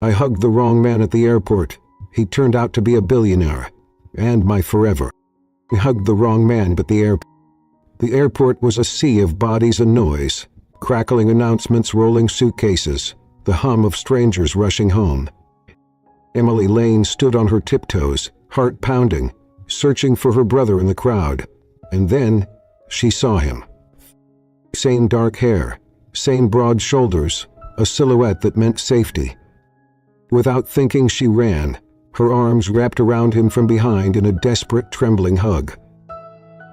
I hugged the wrong man at the airport. He turned out to be a billionaire. And my forever. I hugged the wrong man, but the airport was a sea of bodies and noise. Crackling announcements, rolling suitcases, the hum of strangers rushing home. Emily Lane stood on her tiptoes, heart pounding, searching for her brother in the crowd. And then, she saw him. Same dark hair, same broad shoulders, a silhouette that meant safety. Without thinking, she ran, her arms wrapped around him from behind in a desperate, trembling hug.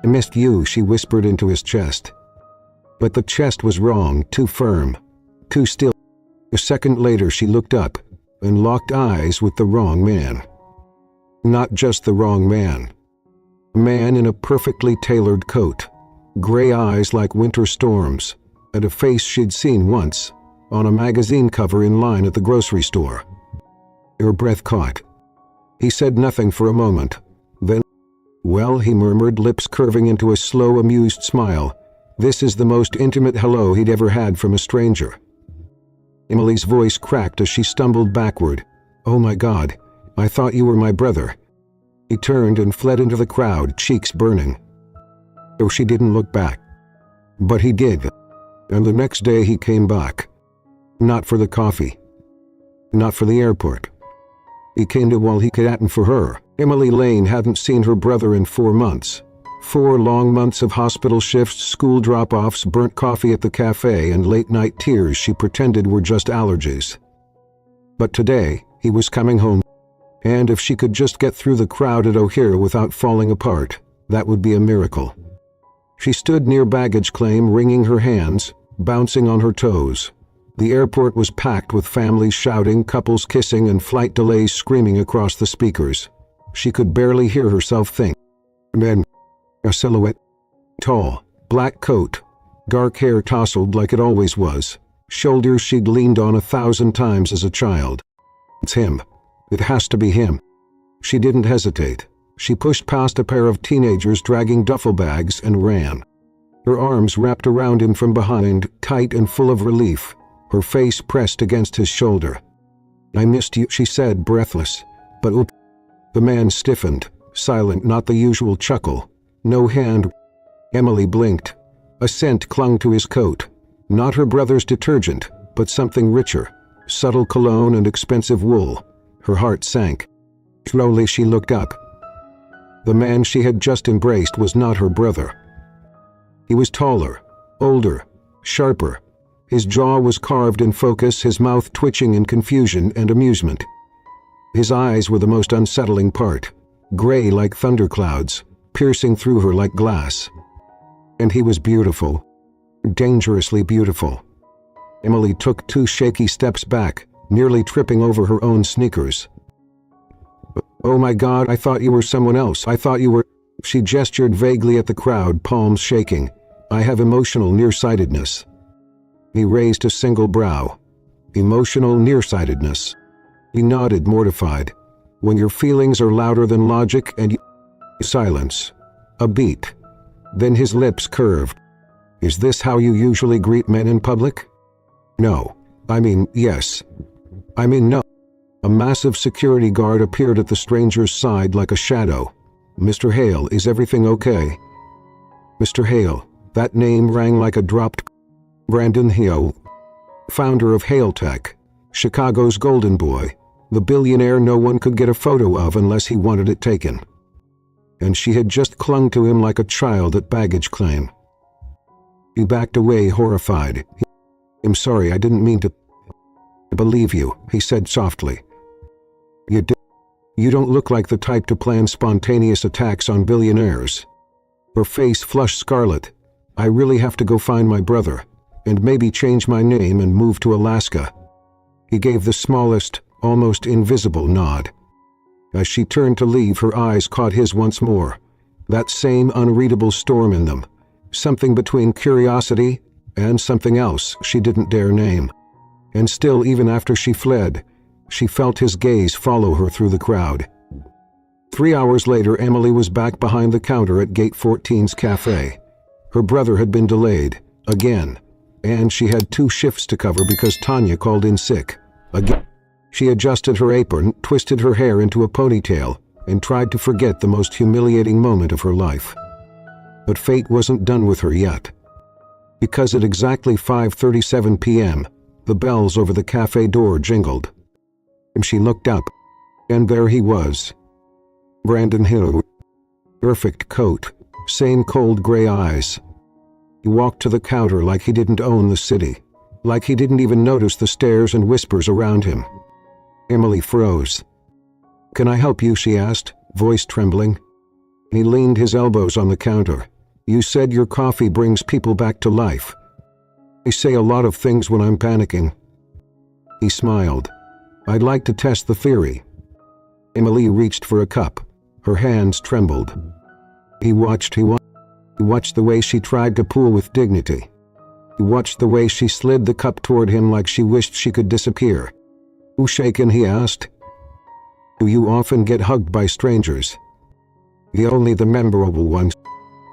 "I missed you," she whispered into his chest. But the chest was wrong, too firm, too still. A second later, she looked up and locked eyes with the wrong man. Not just the wrong man. A man in a perfectly tailored coat, gray eyes like winter storms, and a face she'd seen once on a magazine cover in line at the grocery store. Her breath caught. He said nothing for a moment. Then, "Well," he murmured, lips curving into a slow, amused smile. This is the most intimate hello he'd ever had from a stranger. Emily's voice cracked as she stumbled backward. "Oh my God, I thought you were my brother." He turned and fled into the crowd, cheeks burning. Though she didn't look back. But he did. And the next day he came back. Not for the coffee. Not for the airport. He came to while he could and for her. Emily Lane hadn't seen her brother in 4 months. 4 long months of hospital shifts, school drop-offs, burnt coffee at the cafe, and late-night tears she pretended were just allergies. But today, he was coming home. And if she could just get through the crowd at O'Hare without falling apart, that would be a miracle. She stood near baggage claim, wringing her hands, bouncing on her toes. The airport was packed with families shouting, couples kissing, and flight delays screaming across the speakers. She could barely hear herself think. Then, a silhouette. Tall, black coat, dark hair tousled like it always was, shoulders she'd leaned on 1,000 times as a child. It's him. It has to be him. She didn't hesitate. She pushed past a pair of teenagers dragging duffel bags and ran. Her arms wrapped around him from behind, tight and full of relief, her face pressed against his shoulder. "I missed you," she said, breathless. But oop. The man stiffened, silent, not the usual chuckle. No hand. Emily blinked. A scent clung to his coat. Not her brother's detergent, but something richer. Subtle cologne and expensive wool. Her heart sank. Slowly she looked up. The man she had just embraced was not her brother. He was taller, older, sharper. His jaw was carved in focus, his mouth twitching in confusion and amusement. His eyes were the most unsettling part, gray like thunderclouds, piercing through her like glass. And he was beautiful, dangerously beautiful. Emily took 2 shaky steps back, nearly tripping over her own sneakers. "Oh my God, I thought you were someone else. I thought you were—" She gestured vaguely at the crowd, palms shaking. "I have emotional nearsightedness." He raised a single brow. "Emotional nearsightedness." He nodded, mortified. "When your feelings are louder than logic and you—" Silence. A beat. Then his lips curved. "Is this how you usually greet men in public?" "No. I mean, yes. I mean, no." A massive security guard appeared at the stranger's side like a shadow. "Mr. Hale, is everything okay?" Mr. Hale. That name rang like a dropped. Brandon Hale, founder of Hale Tech, Chicago's golden boy, the billionaire no one could get a photo of unless he wanted it taken. And she had just clung to him like a child at baggage claim. He backed away, horrified. "I'm sorry, I didn't mean to believe you," he said softly. You don't look like the type to plan spontaneous attacks on billionaires." Her face flushed scarlet. "I really have to go find my brother, and maybe change my name and move to Alaska." He gave the smallest, almost invisible nod. As she turned to leave, her eyes caught his once more. That same unreadable storm in them. Something between curiosity and something else she didn't dare name. And still, even after she fled, she felt his gaze follow her through the crowd. 3 hours later, Emily was back behind the counter at Gate 14's cafe. Her brother had been delayed, again, and she had 2 shifts to cover because Tanya called in sick. Again. She adjusted her apron, twisted her hair into a ponytail, and tried to forget the most humiliating moment of her life. But fate wasn't done with her yet. Because at exactly 5:37 p.m., the bells over the cafe door jingled. And she looked up, and there he was. Brandon Hill. Perfect coat, same cold gray eyes. He walked to the counter like he didn't own the city, like he didn't even notice the stares and whispers around him. Emily froze. "Can I help you?" she asked, voice trembling. He leaned his elbows on the counter. "You said your coffee brings people back to life." "I say a lot of things when I'm panicking." He smiled. "I'd like to test the theory." Emily reached for a cup. Her hands trembled. He watched the way she tried to pull with dignity. He watched the way she slid the cup toward him like she wished she could disappear. "You shaken?" he asked. "Do you often get hugged by strangers?" Only the memorable ones."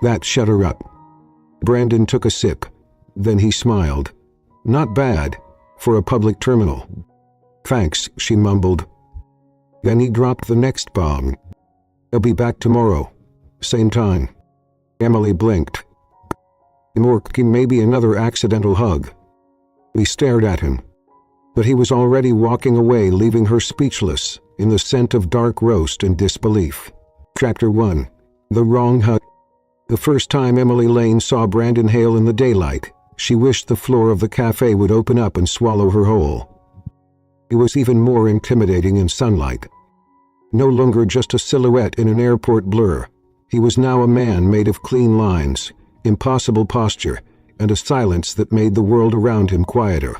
That shut her up. Brandon took a sip. Then he smiled. "Not bad, for a public terminal." "Thanks," she mumbled. Then he dropped the next bomb. "I'll be back tomorrow. Same time." Emily blinked. Maybe another accidental hug. He stared at him. But he was already walking away, leaving her speechless, in the scent of dark roast and disbelief. Chapter 1. The Wrong Hug. The first time Emily Lane saw Brandon Hale in the daylight, she wished the floor of the cafe would open up and swallow her whole. He was even more intimidating in sunlight. No longer just a silhouette in an airport blur. He was now a man made of clean lines, impossible posture, and a silence that made the world around him quieter.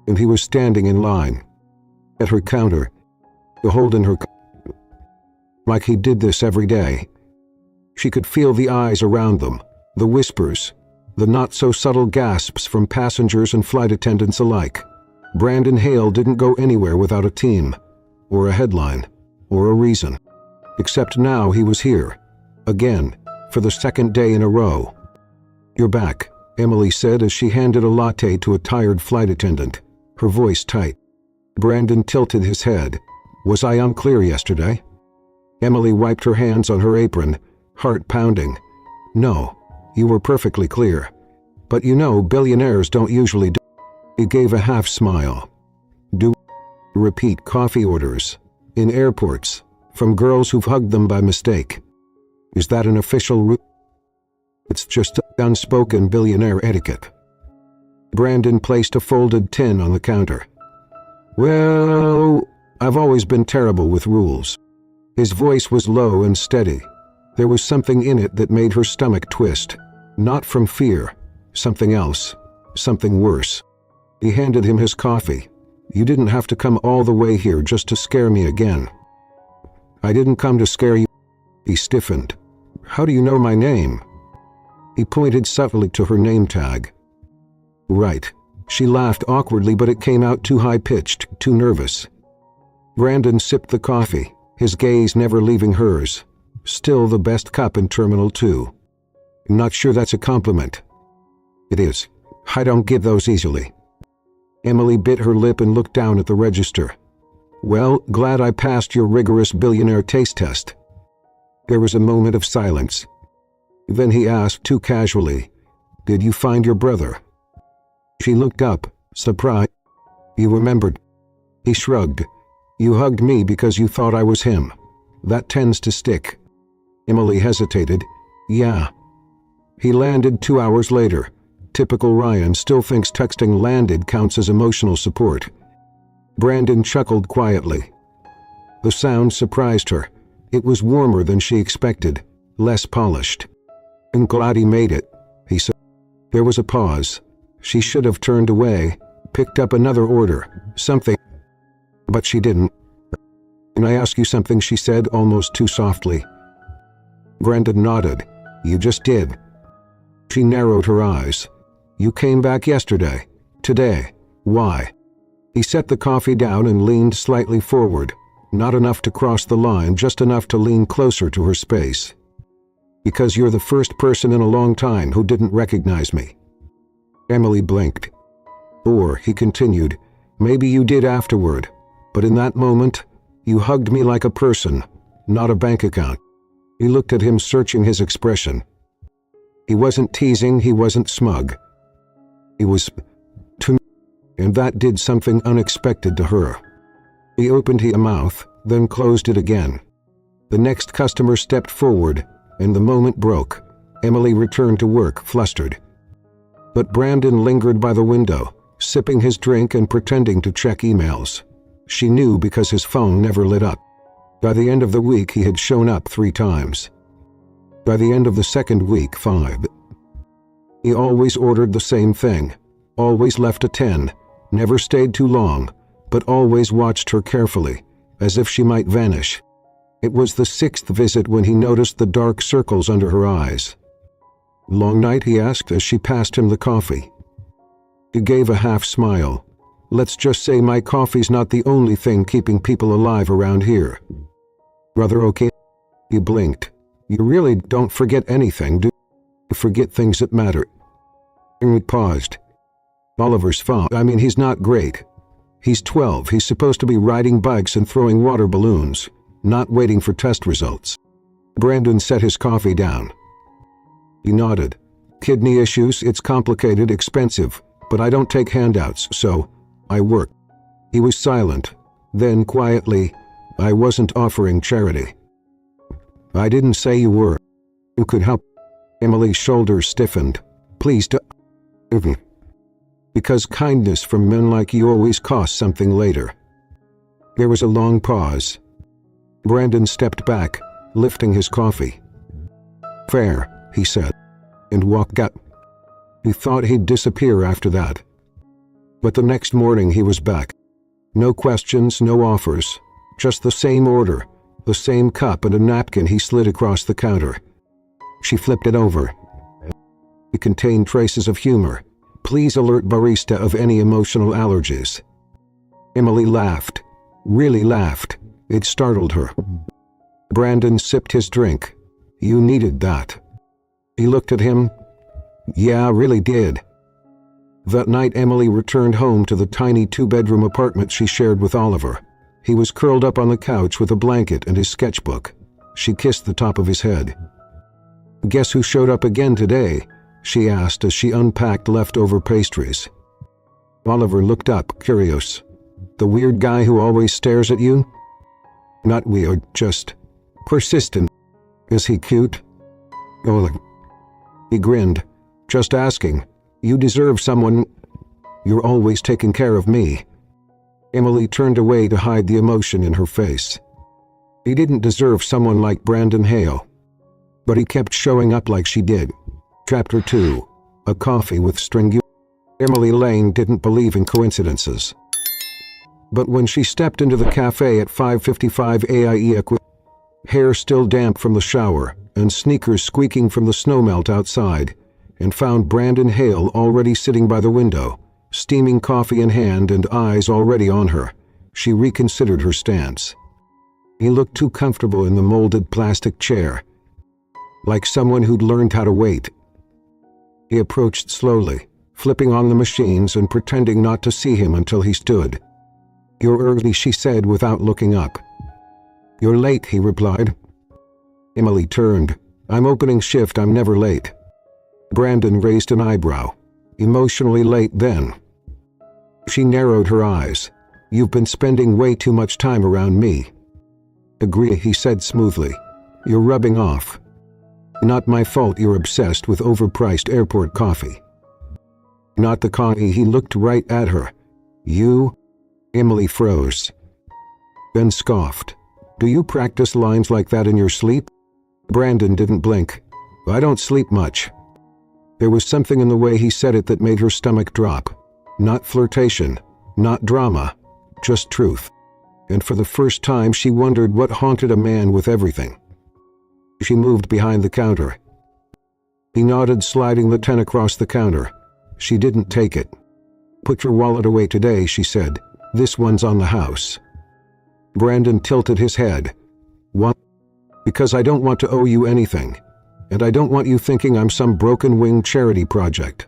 And he was standing in line, at her counter, holding her like he did this every day. She could feel the eyes around them, the whispers, the not-so-subtle gasps from passengers and flight attendants alike. Brandon Hale didn't go anywhere without a team, or a headline, or a reason. Except now he was here, again, for the second day in a row. "You're back," Emily said as she handed a latte to a tired flight attendant, her voice tight. Brandon tilted his head. "Was I unclear yesterday?" Emily wiped her hands on her apron, heart pounding. "No, you were perfectly clear. But you know, billionaires don't usually do." He gave a half smile. "Do repeat coffee orders in airports from girls who've hugged them by mistake. Is that an official rule?" "It's just unspoken billionaire etiquette." Brandon placed a folded tin on the counter. "Well, I've always been terrible with rules." His voice was low and steady. There was something in it that made her stomach twist. Not from fear, something else, something worse. He handed him his coffee. "You didn't have to come all the way here just to scare me again." "I didn't come to scare you." He stiffened. "How do you know my name?" He pointed subtly to her name tag. "Right." She laughed awkwardly, but it came out too high-pitched, too nervous. Brandon sipped the coffee, his gaze never leaving hers. "Still the best cup in Terminal 2. "Not sure that's a compliment." "It is. I don't give those easily." Emily bit her lip and looked down at the register. "Well, glad I passed your rigorous billionaire taste test." There was a moment of silence. Then he asked too casually, "Did you find your brother?" She looked up, surprised. "You remembered?" He shrugged. "You hugged me because you thought I was him. That tends to stick." Emily hesitated. "Yeah." He landed 2 hours later. Typical Ryan still thinks texting landed counts as emotional support. Brandon chuckled quietly. The sound surprised her. It was warmer than she expected, less polished. "I'm glad he made it," he said. There was a pause. She should have turned away, picked up another order, something. But she didn't. "Can I ask you something?" she said, almost too softly. Brandon nodded. "You just did." She narrowed her eyes. "You came back yesterday. Today. Why?" He set the coffee down and leaned slightly forward, not enough to cross the line, just enough to lean closer to her space. "Because you're the first person in a long time who didn't recognize me." Emily blinked. "Or," he continued, "maybe you did afterward, But in that moment, you hugged me like a person, not a bank account." He looked at him, searching his expression. He wasn't teasing, he wasn't smug. He was to me, and that did something unexpected to her. He opened his mouth, then closed it again. The next customer stepped forward, and the moment broke. Emily returned to work, flustered. But Brandon lingered by the window, sipping his drink and pretending to check emails. She knew because his phone never lit up. By the end of the week, he had shown up 3 times. By the end of the second week, 5. He always ordered the same thing, always left a 10, never stayed too long, but always watched her carefully, as if she might vanish. It was the 6th visit when he noticed the dark circles under her eyes. "Long night?" he asked as she passed him the coffee. He gave a half smile. "Let's just say my coffee's not the only thing keeping people alive around here." "Brother, okay?" He blinked. "You really don't forget anything, do you? Forget things that matter." He paused. "Oliver's fine. I mean, he's not great. He's 12. He's supposed to be riding bikes and throwing water balloons, not waiting for test results." Brandon set his coffee down. He nodded. "Kidney issues, it's complicated, expensive, but I don't take handouts, so I work." He was silent. Then, quietly, "I wasn't offering charity." "I didn't say you were. You could help." Emily's shoulders stiffened. "Please do." "Because kindness from men like you always costs something later." There was a long pause. Brandon stepped back, lifting his coffee. "Fair," he said, and walked out. He thought he'd disappear after that. But the next morning he was back. No questions, no offers, just the same order, the same cup and a napkin he slid across the counter. She flipped it over. It contained traces of humor. "Please alert barista of any emotional allergies." Emily laughed, really laughed. It startled her. Brandon sipped his drink. "You needed that." He looked at him. "Yeah, really did." That night Emily returned home to the tiny 2-bedroom apartment she shared with Oliver. He was curled up on the couch with a blanket and his sketchbook. She kissed the top of his head. "Guess who showed up again today?" she asked as she unpacked leftover pastries. Oliver looked up, curious. "The weird guy who always stares at you?" "Not weird, just persistent." "Is he cute?" "Oh." He grinned. "Just asking. You deserve someone. You're always taking care of me." Emily turned away to hide the emotion in her face. He didn't deserve someone like Brandon Hale. But he kept showing up like she did. Chapter 2. A Coffee with String. Emily Lane didn't believe in coincidences. But when she stepped into the cafe at 5:55 AIE, hair still damp from the shower and sneakers squeaking from the snowmelt outside, and found Brandon Hale already sitting by the window, steaming coffee in hand and eyes already on her, she reconsidered her stance. He looked too comfortable in the molded plastic chair, like someone who'd learned how to wait. He approached slowly, flipping on the machines and pretending not to see him until he stood. "You're early," she said without looking up. "You're late," he replied. Emily turned. "I'm opening shift, I'm never late." Brandon raised an eyebrow. "Emotionally late then?" She narrowed her eyes. "You've been spending way too much time around me." "Agree," he said smoothly. "You're rubbing off." "Not my fault you're obsessed with overpriced airport coffee." "Not the coffee." He looked right at her. "You?" Emily froze. Then scoffed. "Do you practice lines like that in your sleep?" Brandon didn't blink. "I don't sleep much." There was something in the way he said it that made her stomach drop. Not flirtation, not drama, just truth. And for the first time she wondered what haunted a man with everything. She moved behind the counter. He nodded, sliding the 10 across the counter. She didn't take it. "Put your wallet away today," she said. "This one's on the house." Brandon tilted his head. "What?" "Because I don't want to owe you anything. And I don't want you thinking I'm some broken-wing charity project.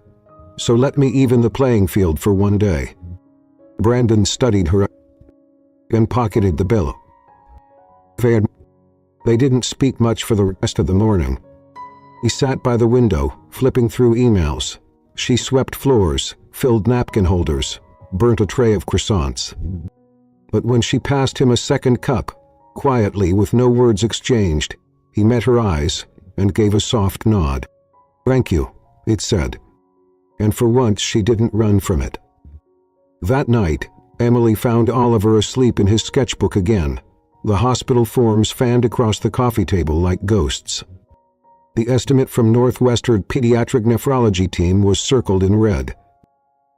So let me even the playing field for one day." Brandon studied her. and pocketed the bill. They didn't speak much for the rest of the morning. He sat by the window, flipping through emails. She swept floors, filled napkin holders, burnt a tray of croissants. But when she passed him a second cup, quietly with no words exchanged, he met her eyes and gave a soft nod. "Thank you," it said. And for once she didn't run from it. That night, Emily found Oliver asleep in his sketchbook again, the hospital forms fanned across the coffee table like ghosts. The estimate from Northwestern Pediatric Nephrology Team was circled in red.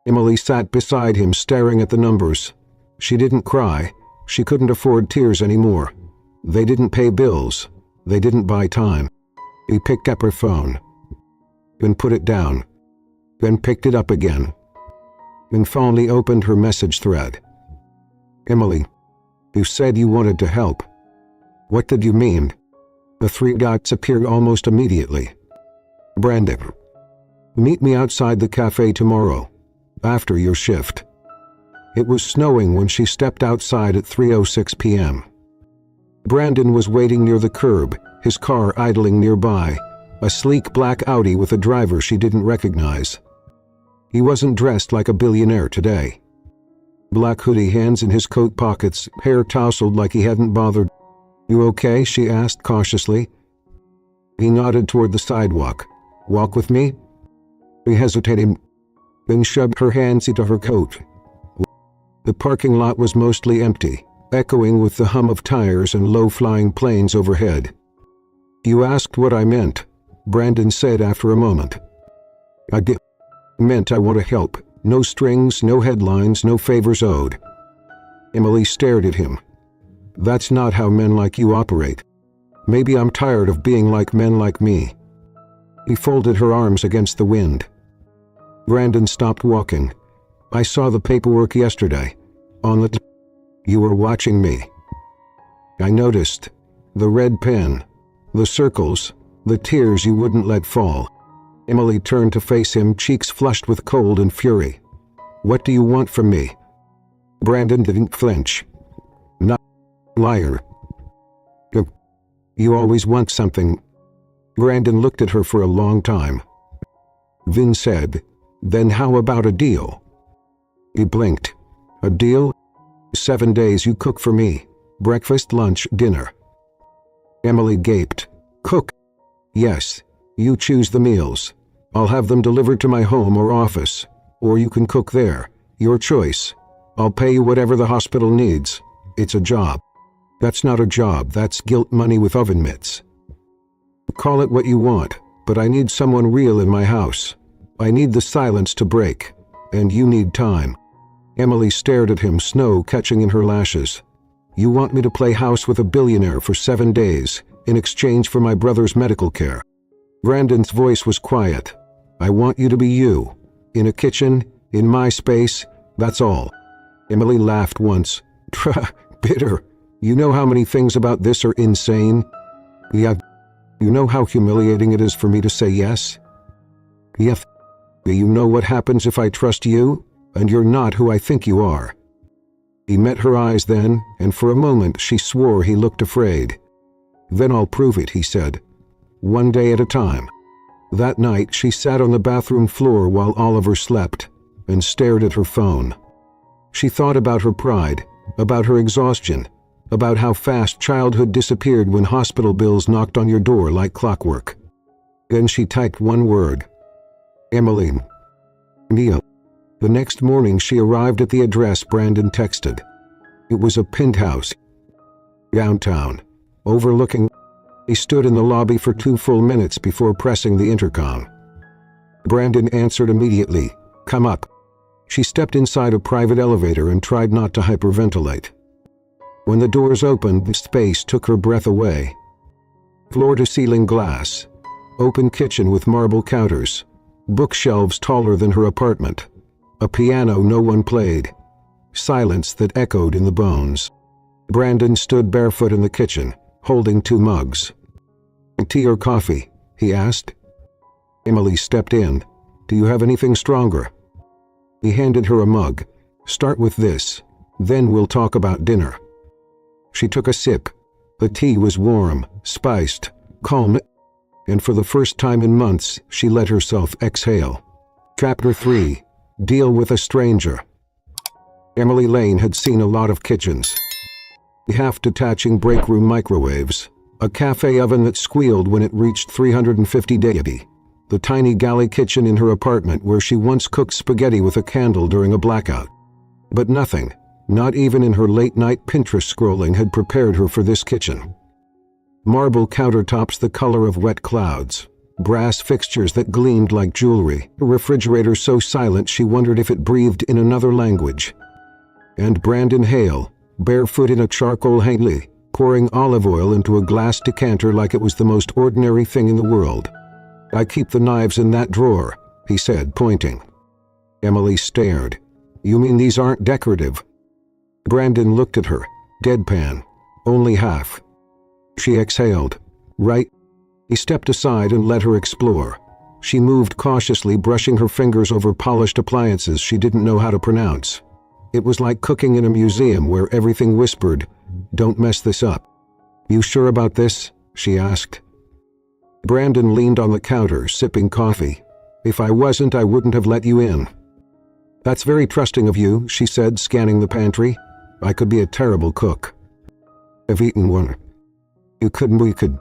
Emily sat beside him staring at the numbers. She didn't cry. She couldn't afford tears anymore. They didn't pay bills. They didn't buy time. He picked up her phone. Then put it down. Then picked it up again. And finally opened her message thread. "Emily, you said you wanted to help. What did you mean?" The three dots appeared almost immediately. "Brandon, meet me outside the cafe tomorrow, after your shift." It was snowing when she stepped outside at 3:06 p.m. Brandon was waiting near the curb, his car idling nearby, a sleek black Audi with a driver she didn't recognize. He wasn't dressed like a billionaire today. Black hoodie, hands in his coat pockets, hair tousled like he hadn't bothered. "You okay?" she asked cautiously. He nodded toward the sidewalk. "Walk with me?" He hesitated, then shoved her hands into her coat. The parking lot was mostly empty, echoing with the hum of tires and low-flying planes overhead. "You asked what I meant," Brandon said after a moment. "I meant I want to help. No strings, no headlines, no favors owed." Emily stared at him. "That's not how men like you operate. Maybe I'm tired of being like men like me." He folded her arms against the wind. Brandon stopped walking. "I saw the paperwork yesterday. On the You were watching me. I noticed. The red pen. The circles. The tears you wouldn't let fall." Emily turned to face him, cheeks flushed with cold and fury. "What do you want from me?" Brandon didn't flinch. "Not liar. You always want something." Brandon looked at her for a long time. Vin said, "Then how about a deal?" He blinked. "A deal? 7 days you cook for me. Breakfast, lunch, dinner." Emily gaped. "Cook?" "Yes. You choose the meals. I'll have them delivered to my home or office. Or you can cook there. Your choice. I'll pay you whatever the hospital needs. It's a job." "That's not a job. That's guilt money with oven mitts." "Call it what you want, but I need someone real in my house. I need the silence to break. And you need time." Emily stared at him, snow catching in her lashes. "You want me to play house with a billionaire for 7 days, in exchange for my brother's medical care?" Brandon's voice was quiet. "I want you to be you. In a kitchen, in my space, that's all." Emily laughed once. Bitter. "You know how many things about this are insane?" "Yeah. You know how humiliating it is for me to say yes?" "Yeah. You know what happens if I trust you, and you're not who I think you are." He met her eyes then, and for a moment she swore he looked afraid. "Then I'll prove it," he said. "One day at a time." That night she sat on the bathroom floor while Oliver slept, and stared at her phone. She thought about her pride, about her exhaustion, about how fast childhood disappeared when hospital bills knocked on your door like clockwork. Then she typed one word. Emily. Neil. The next morning she arrived at the address Brandon texted. It was a penthouse downtown, overlooking. He stood in the lobby for 2 full minutes before pressing the intercom. Brandon answered immediately, "Come up." She stepped inside a private elevator and tried not to hyperventilate. When the doors opened, the space took her breath away. Floor-to-ceiling glass, open kitchen with marble counters, bookshelves taller than her apartment, a piano no one played, silence that echoed in the bones. Brandon stood barefoot in the kitchen, holding 2 mugs. "Tea or coffee?" he asked. Emily stepped in. "Do you have anything stronger?" He handed her a mug. "Start with this. Then we'll talk about dinner." She took a sip. The tea was warm, spiced, calm, and for the first time in months, she let herself exhale. Chapter 3. Deal with a Stranger. Emily Lane had seen a lot of kitchens. Half-detaching break-room microwaves, a cafe oven that squealed when it reached 350 dB, the tiny galley kitchen in her apartment where she once cooked spaghetti with a candle during a blackout. But nothing, not even in her late-night Pinterest scrolling, had prepared her for this kitchen. Marble countertops the color of wet clouds, brass fixtures that gleamed like jewelry, a refrigerator so silent she wondered if it breathed in another language. And Brandon Hale, barefoot in a charcoal handy, pouring olive oil into a glass decanter like it was the most ordinary thing in the world. "I keep the knives in that drawer," he said, pointing. Emily stared. "You mean these aren't decorative?" Brandon looked at her, deadpan. "Only half." She exhaled. "Right." He stepped aside and let her explore. She moved cautiously, brushing her fingers over polished appliances she didn't know how to pronounce. It was like cooking in a museum where everything whispered, "Don't mess this up." "You sure about this?" she asked. Brandon leaned on the counter, sipping coffee. "If I wasn't, I wouldn't have let you in." "That's very trusting of you," she said, scanning the pantry. "I could be a terrible cook." "I've eaten one." We could.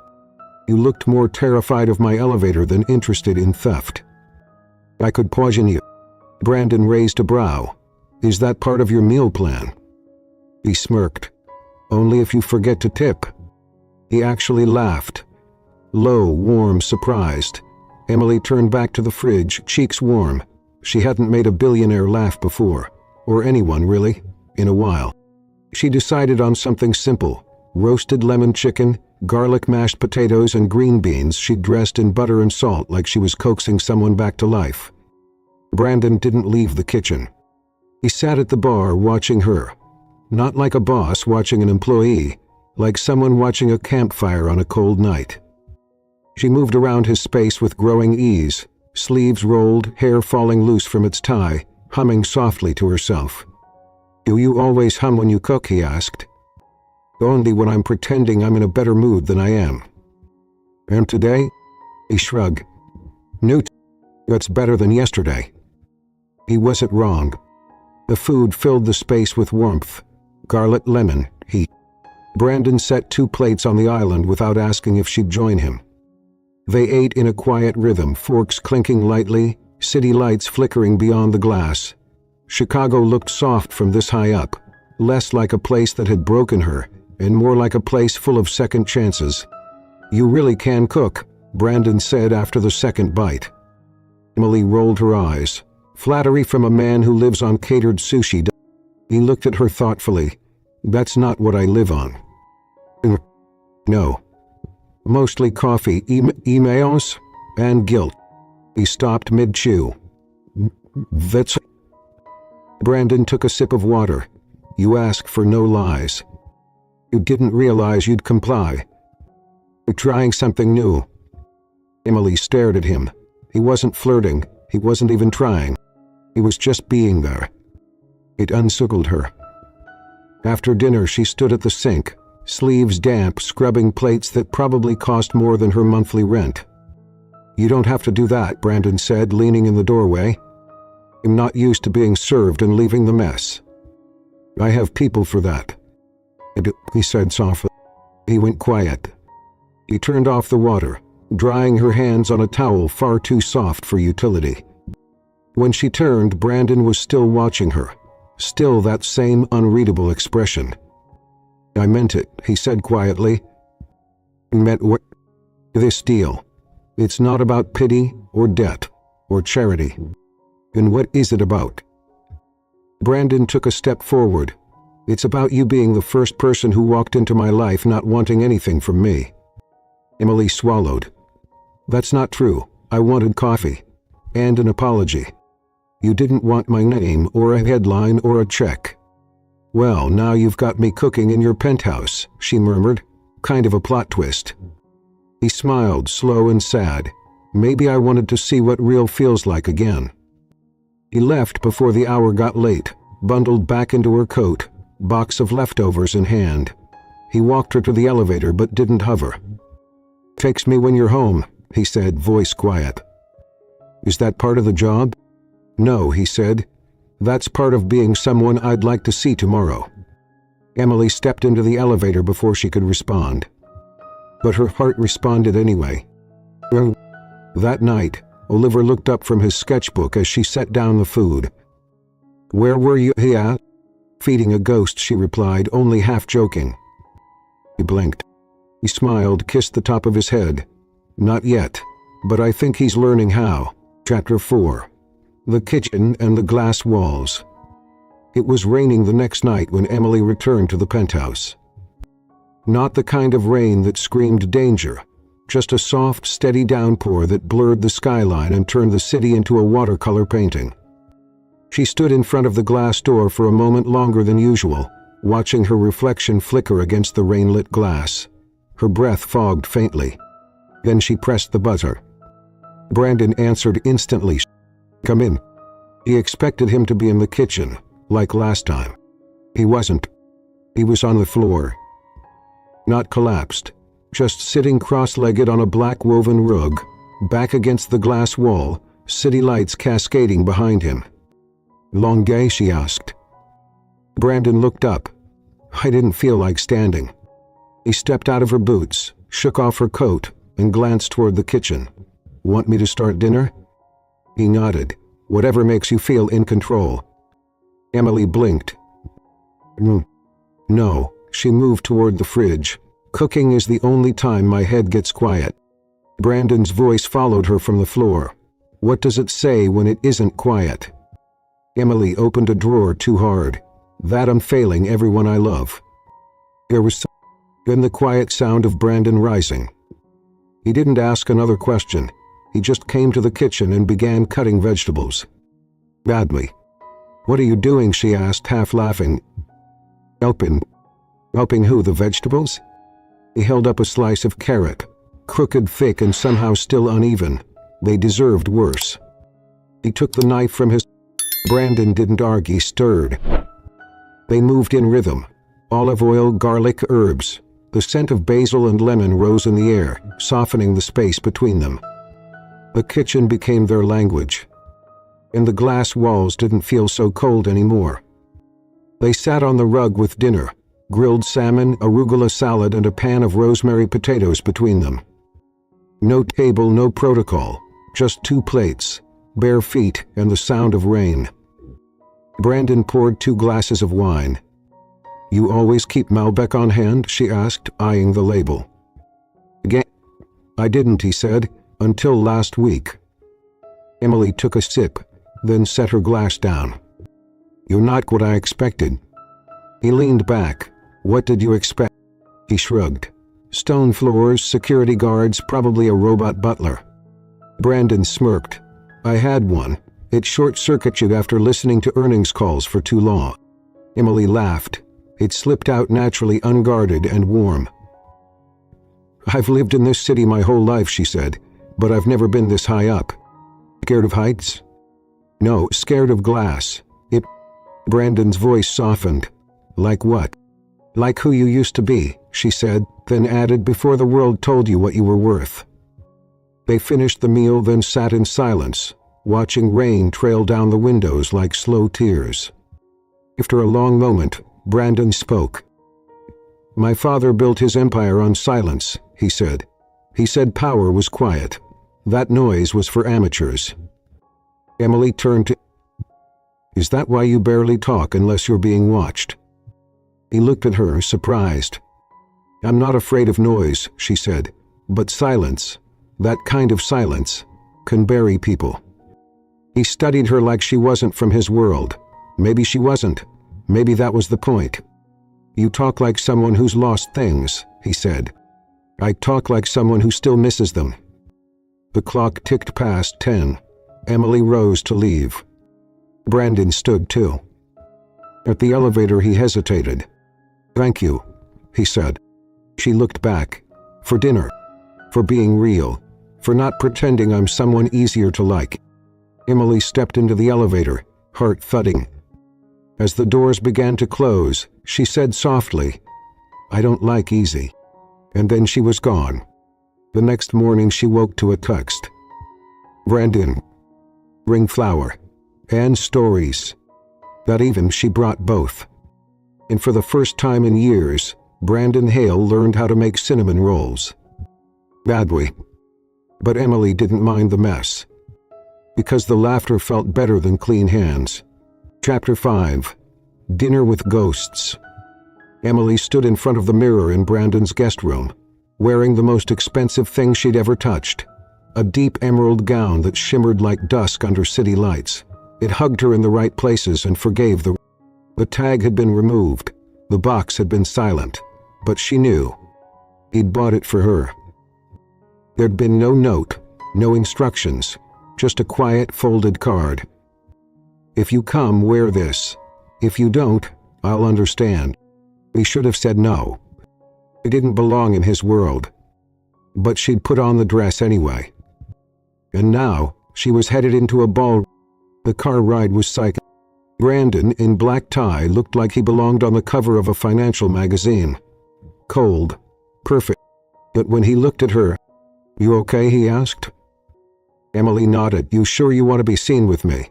You looked more terrified of my elevator than interested in theft." "I could poison you." Brandon raised a brow. "Is that part of your meal plan?" He smirked. "Only if you forget to tip." He actually laughed. Low, warm, surprised. Emily turned back to the fridge, cheeks warm. She hadn't made a billionaire laugh before, or anyone really, in a while. She decided on something simple: roasted lemon chicken, garlic mashed potatoes, and green beans she'd dressed in butter and salt like she was coaxing someone back to life. Brandon didn't leave the kitchen. He sat at the bar watching her. Not like a boss watching an employee, like someone watching a campfire on a cold night. She moved around his space with growing ease, sleeves rolled, hair falling loose from its tie, humming softly to herself. "Do you always hum when you cook?" he asked. "Only when I'm pretending I'm in a better mood than I am." "And today?" He shrugged. That's better than yesterday." He wasn't wrong. The food filled the space with warmth. Garlic, lemon, heat. Brandon set 2 plates on the island without asking if she'd join him. They ate in a quiet rhythm, forks clinking lightly, city lights flickering beyond the glass. Chicago looked soft from this high up, less like a place that had broken her, and more like a place full of second chances. "You really can cook," Brandon said after the second bite. Emily rolled her eyes. Flattery from a man who lives on catered sushi. He looked at her thoughtfully. "That's not what I live on." "No. Mostly coffee, emails, and guilt." He stopped mid-chew. "That's..." Brandon took a sip of water. "You ask for no lies. You didn't realize you'd comply. You're trying something new." Emily stared at him. He wasn't flirting. He wasn't even trying. He was just being there. It unsettled her. After dinner, she stood at the sink, sleeves damp, scrubbing plates that probably cost more than her monthly rent. "You don't have to do that," Brandon said, leaning in the doorway. "I'm not used to being served and leaving the mess. I have people for that." He said softly. He went quiet. He turned off the water, drying her hands on a towel far too soft for utility. When she turned, Brandon was still watching her, still that same unreadable expression. "I meant it," he said quietly. "I meant what? This deal. It's not about pity or debt or charity. And what is it about?" Brandon took a step forward. "It's about you being the first person who walked into my life not wanting anything from me." Emily swallowed. "That's not true. I wanted coffee. And an apology. You didn't want my name or a headline or a check." "Well, now you've got me cooking in your penthouse," she murmured. "Kind of a plot twist." He smiled, slow and sad. "Maybe I wanted to see what real feels like again." He left before the hour got late, bundled back into her coat. box of leftovers in hand. He walked her to the elevator but didn't hover. "Takes me when you're home," he said, voice quiet. "Is that part of the job?" "No," he said. "That's part of being someone I'd like to see tomorrow." Emily stepped into the elevator before she could respond. But her heart responded anyway. That night, Oliver looked up from his sketchbook as she set down the food. "Where were you?" he asked. "Feeding a ghost," she replied, only half joking. He blinked. He smiled, kissed the top of his head. "Not yet, but I think he's learning how." Chapter 4. The Kitchen and the Glass Walls. It was raining the next night when Emily returned to the penthouse. Not the kind of rain that screamed danger, just a soft, steady downpour that blurred the skyline and turned the city into a watercolor painting. She stood in front of the glass door for a moment longer than usual, watching her reflection flicker against the rain-lit glass. Her breath fogged faintly. Then she pressed the buzzer. Brandon answered instantly. "Come in." He expected him to be in the kitchen, like last time. He wasn't. He was on the floor. Not collapsed, just sitting cross-legged on a black woven rug, back against the glass wall, city lights cascading behind him. "Long day?" she asked. Brandon looked up. "I didn't feel like standing." He stepped out of her boots, shook off her coat, and glanced toward the kitchen. "Want me to start dinner?" He nodded. "Whatever makes you feel in control." Emily blinked. "No." She moved toward the fridge. "Cooking is the only time my head gets quiet." Brandon's voice followed her from the floor. "What does it say when it isn't quiet?" Emily opened a drawer too hard. "That I'm failing everyone I love." There was then the quiet sound of Brandon rising. He didn't ask another question. He just came to the kitchen and began cutting vegetables. Badly. "What are you doing?" she asked, half laughing. "Helping." "Helping who, the vegetables?" He held up a slice of carrot, crooked, thick, and somehow still uneven. They deserved worse. He took the knife from his... Brandon didn't argue, stirred. They moved in rhythm. Olive oil, garlic, herbs. The scent of basil and lemon rose in the air, softening the space between them. The kitchen became their language. And the glass walls didn't feel so cold anymore. They sat on the rug with dinner, grilled salmon, arugula salad, and a pan of rosemary potatoes between them. No table, no protocol, just 2 plates, bare feet, and the sound of rain. Brandon poured 2 glasses of wine. "You always keep Malbec on hand?" she asked, eyeing the label. "Again?" "I didn't," he said, "until last week." Emily took a sip, then set her glass down. "You're not what I expected." He leaned back. "What did you expect?" He shrugged. "Stone floors, security guards, probably a robot butler." Brandon smirked. "I had one. It short-circuited after listening to earnings calls for too long." Emily laughed. It slipped out naturally, unguarded and warm. "I've lived in this city my whole life," she said, "but I've never been this high up." "Scared of heights?" "No, scared of glass." Brandon's voice softened. "Like what?" "Like who you used to be," she said, then added, "before the world told you what you were worth." They finished the meal, then sat in silence, watching rain trail down the windows like slow tears. After a long moment, Brandon spoke. "My father built his empire on silence," he said. "He said power was quiet. That noise was for amateurs." Emily turned to... "Is that why you barely talk unless you're being watched?" He looked at her, surprised. "I'm not afraid of noise," she said, "but silence, that kind of silence, can bury people." He studied her like she wasn't from his world. Maybe she wasn't. Maybe that was the point. "You talk like someone who's lost things," he said. "I talk like someone who still misses them." The clock ticked past 10. Emily rose to leave. Brandon stood too. At the elevator he hesitated. "Thank you," he said. She looked back. "For dinner. For being real. For not pretending I'm someone easier to like." Emily stepped into the elevator, heart thudding. As the doors began to close, she said softly, "I don't like easy." And then she was gone. The next morning she woke to a text. Brandon. Ring flower. And stories. That even she brought both. And for the first time in years, Brandon Hale learned how to make cinnamon rolls. Badly. But Emily didn't mind the mess. Because the laughter felt better than clean hands. Chapter 5. Dinner with Ghosts. Emily stood in front of the mirror in Brandon's guest room, wearing the most expensive thing she'd ever touched, a deep emerald gown that shimmered like dusk under city lights. It hugged her in the right places and forgave the tag had been removed, the box had been silent, but she knew. He'd bought it for her. There'd been no note, no instructions, just a quiet folded card. "If you come, wear this. If you don't, I'll understand." He should have said no. It didn't belong in his world. But she'd put on the dress anyway. And now, she was headed into a ball. The car ride was psychic. Brandon, in black tie, looked like he belonged on the cover of a financial magazine. Cold. Perfect. But when he looked at her, "You okay?" he asked. Emily nodded. "You sure you want to be seen with me?"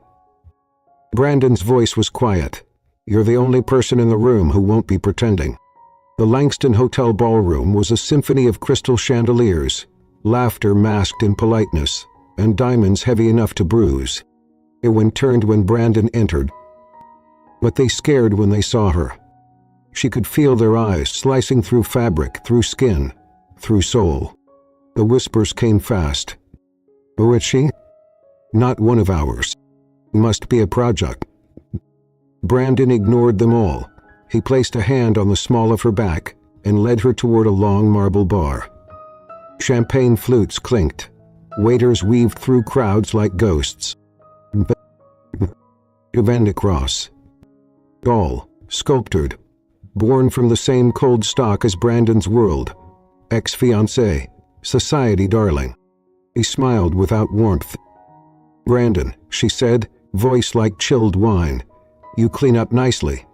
Brandon's voice was quiet. "You're the only person in the room who won't be pretending." The Langston Hotel ballroom was a symphony of crystal chandeliers, laughter masked in politeness, and diamonds heavy enough to bruise. Everyone turned when Brandon entered. But they scared when they saw her. She could feel their eyes slicing through fabric, through skin, through soul. The whispers came fast. "Who is she?" "Not one of ours. Must be a project." Brandon ignored them all. He placed a hand on the small of her back and led her toward a long marble bar. Champagne flutes clinked. Waiters weaved through crowds like ghosts. Van Cross. All, sculptured, born from the same cold stock as Brandon's world. Ex-fiancé, society darling. He smiled without warmth. "Brandon," she said, voice like chilled wine, "you clean up nicely."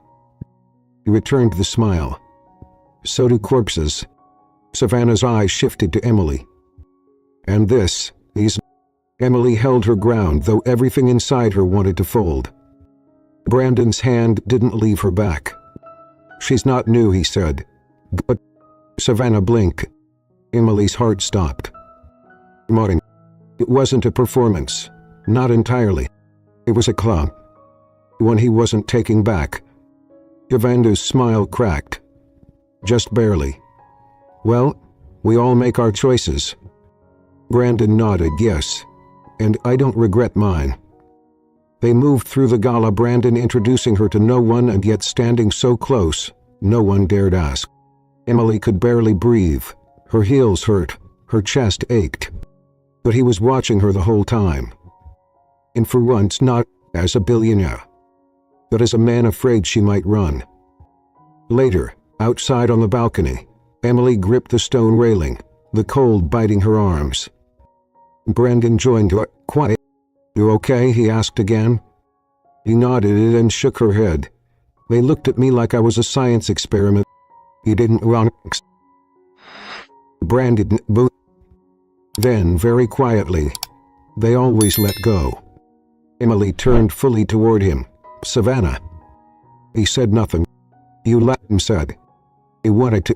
He returned the smile. "So do corpses." Savannah's eyes shifted to Emily. "And this, these..." Emily held her ground, though everything inside her wanted to fold. Brandon's hand didn't leave her back. "She's not new," he said. "But..." Savannah blinked. Emily's heart stopped. Modding. It wasn't a performance. Not entirely. It was a club. One he wasn't taking back. Savanna's smile cracked. "Just barely." "Well, we all make our choices." Brandon nodded yes. "And I don't regret mine." They moved through the gala, Brandon introducing her to no one and yet standing so close, no one dared ask. Emily could barely breathe. Her heels hurt, her chest ached. But he was watching her the whole time. And for once not as a billionaire, but as a man afraid she might run. Later, outside on the balcony, Emily gripped the stone railing, the cold biting her arms. Brandon joined her. "Quiet. You okay?" he asked again. He nodded and shook her head. "They looked at me like I was a science experiment." "You didn't run." Brandon booed. Then, very quietly, "They always let go." Emily turned fully toward him. "Savannah." He said nothing. "You let him," said. "He wanted to."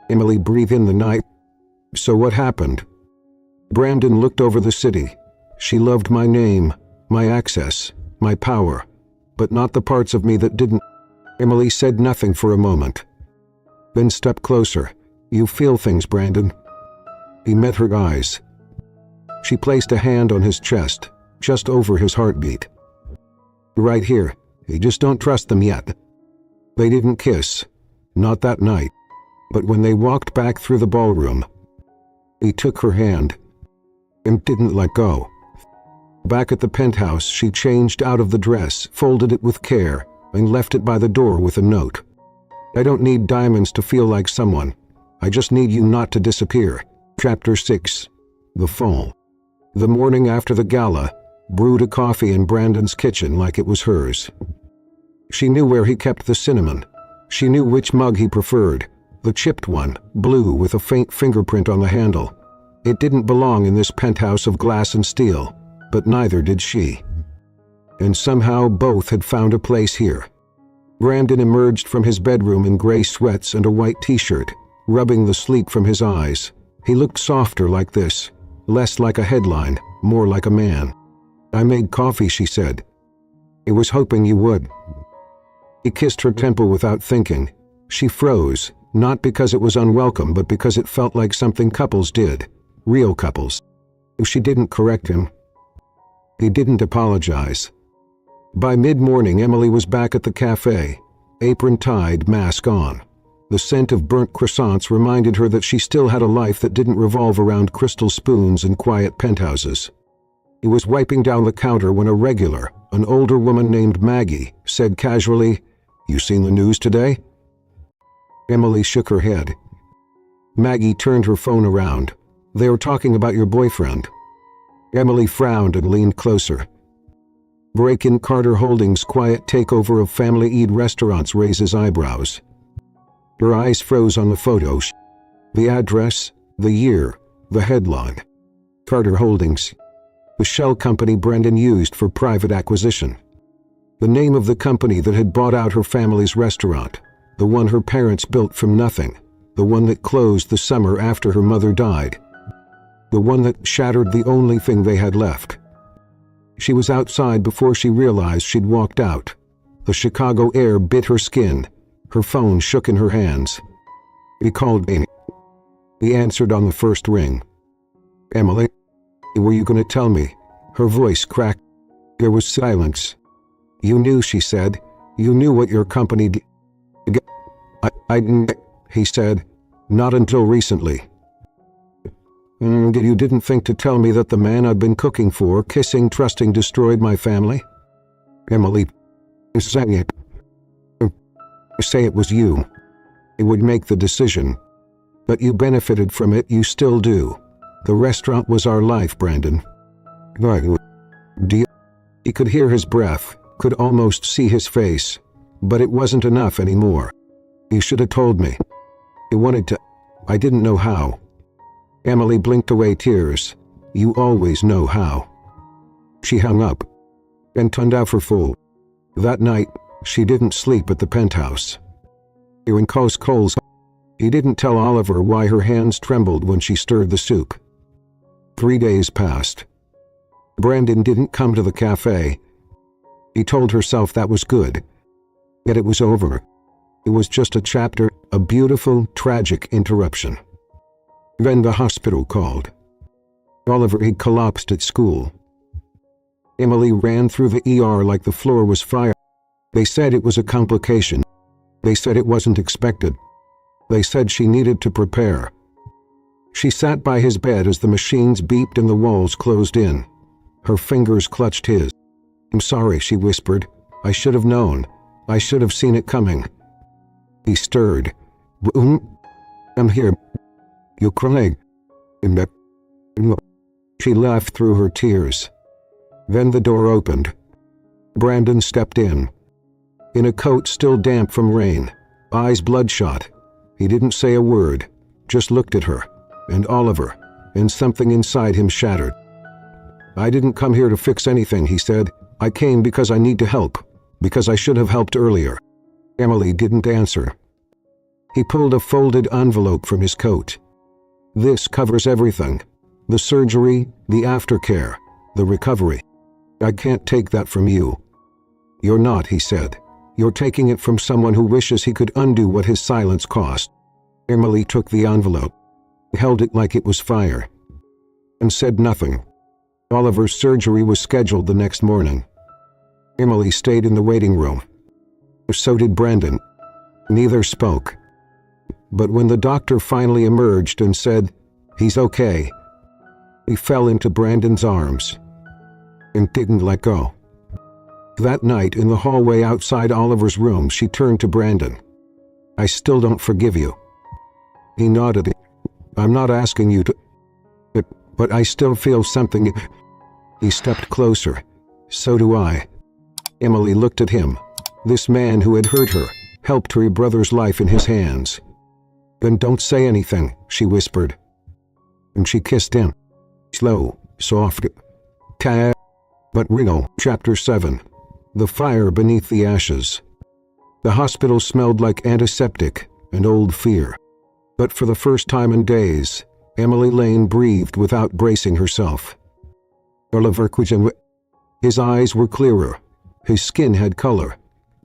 Emily breathed in the night. "So what happened?" Brandon looked over the city. "She loved my name, my access, my power, but not the parts of me that didn't." Emily said nothing for a moment. Then stepped closer. "You feel things, Brandon." He met her eyes. She placed a hand on his chest, just over his heartbeat. "Right here. You just don't trust them yet." They didn't kiss. Not that night. But when they walked back through the ballroom, he took her hand and didn't let go. Back at the penthouse, she changed out of the dress, folded it with care, and left it by the door with a note. "I don't need diamonds to feel like someone. I just need you not to disappear." Chapter 6. The Fall. The morning after the gala, brewed a coffee in Brandon's kitchen like it was hers. She knew where he kept the cinnamon. She knew which mug he preferred, the chipped one, blue with a faint fingerprint on the handle. It didn't belong in this penthouse of glass and steel, but neither did she. And somehow both had found a place here. Brandon emerged from his bedroom in gray sweats and a white t-shirt, rubbing the sleep from his eyes. He looked softer like this, less like a headline, more like a man. "I made coffee," she said. "I was hoping you would." He kissed her temple without thinking. She froze, not because it was unwelcome, but because it felt like something couples did, real couples. She didn't correct him. He didn't apologize. By mid-morning, Emily was back at the cafe, apron tied, mask on. The scent of burnt croissants reminded her that she still had a life that didn't revolve around crystal spoons and quiet penthouses. He was wiping down the counter when a regular, an older woman named Maggie, said casually, "You seen the news today?" Emily shook her head. Maggie turned her phone around. "They were talking about your boyfriend." Emily frowned and leaned closer. Break-in Carter Holdings' quiet takeover of Family Eid restaurants raises eyebrows. Her eyes froze on the photo. The address, the year, the headline. Carter Holdings, the shell company Brandon used for private acquisition. The name of the company that had bought out her family's restaurant, the one her parents built from nothing, the one that closed the summer after her mother died, the one that shattered the only thing they had left. She was outside before she realized she'd walked out. The Chicago air bit her skin. Her phone shook in her hands. He called me. He answered on the first ring. "Emily, were you going to tell me?" Her voice cracked. There was silence. "You knew," she said. "You knew what your company did." I didn't," he said. "Not until recently." "You didn't think to tell me that the man I'd been cooking for, kissing, trusting, destroyed my family?" Emily sang it. "Say it was you. It would make the decision. But you benefited from it, you still do. The restaurant was our life, Brandon." Do you? He could hear his breath, could almost see his face, but it wasn't enough anymore. "You should have told me. I wanted to. I didn't know how." Emily blinked away tears. "You always know how." She hung up and turned out for full. That night, she didn't sleep at the penthouse. In Coles, he didn't tell Oliver why her hands trembled when she stirred the soup. 3 days passed. Brandon didn't come to the cafe. He told herself that was good. Yet it was over. It was just a chapter, a beautiful, tragic interruption. Then the hospital called. Oliver had collapsed at school. Emily ran through the ER like the floor was fire. They said it was a complication. They said it wasn't expected. They said she needed to prepare. She sat by his bed as the machines beeped and the walls closed in. Her fingers clutched his. "I'm sorry," she whispered. "I should have known. I should have seen it coming." He stirred. "I'm here. You're crying." She laughed through her tears. Then the door opened. Brandon stepped in. In a coat still damp from rain, eyes bloodshot. He didn't say a word, just looked at her, and Oliver, and something inside him shattered. "I didn't come here to fix anything," he said. "I came because I need to help, because I should have helped earlier." Emily didn't answer. He pulled a folded envelope from his coat. "This covers everything. The surgery, the aftercare, the recovery. I can't take that from you." "You're not," he said. "You're taking it from someone who wishes he could undo what his silence cost." Emily took the envelope, held it like it was fire, and said nothing. Oliver's surgery was scheduled the next morning. Emily stayed in the waiting room. So did Brandon. Neither spoke. But when the doctor finally emerged and said, "He's okay," he fell into Brandon's arms and didn't let go. That night in the hallway outside Oliver's room, she turned to Brandon. "I still don't forgive you." He nodded. "I'm not asking you to, but I still feel something." He stepped closer. "So do I." Emily looked at him. This man who had hurt her helped her brother's life in his hands. "Then don't say anything," she whispered. And she kissed him. Slow, soft. But Reno, Chapter 7. The Fire Beneath the Ashes. The hospital smelled like antiseptic and old fear. But for the first time in days, Emily Lane breathed without bracing herself. Oliver Quijin. His eyes were clearer. His skin had color.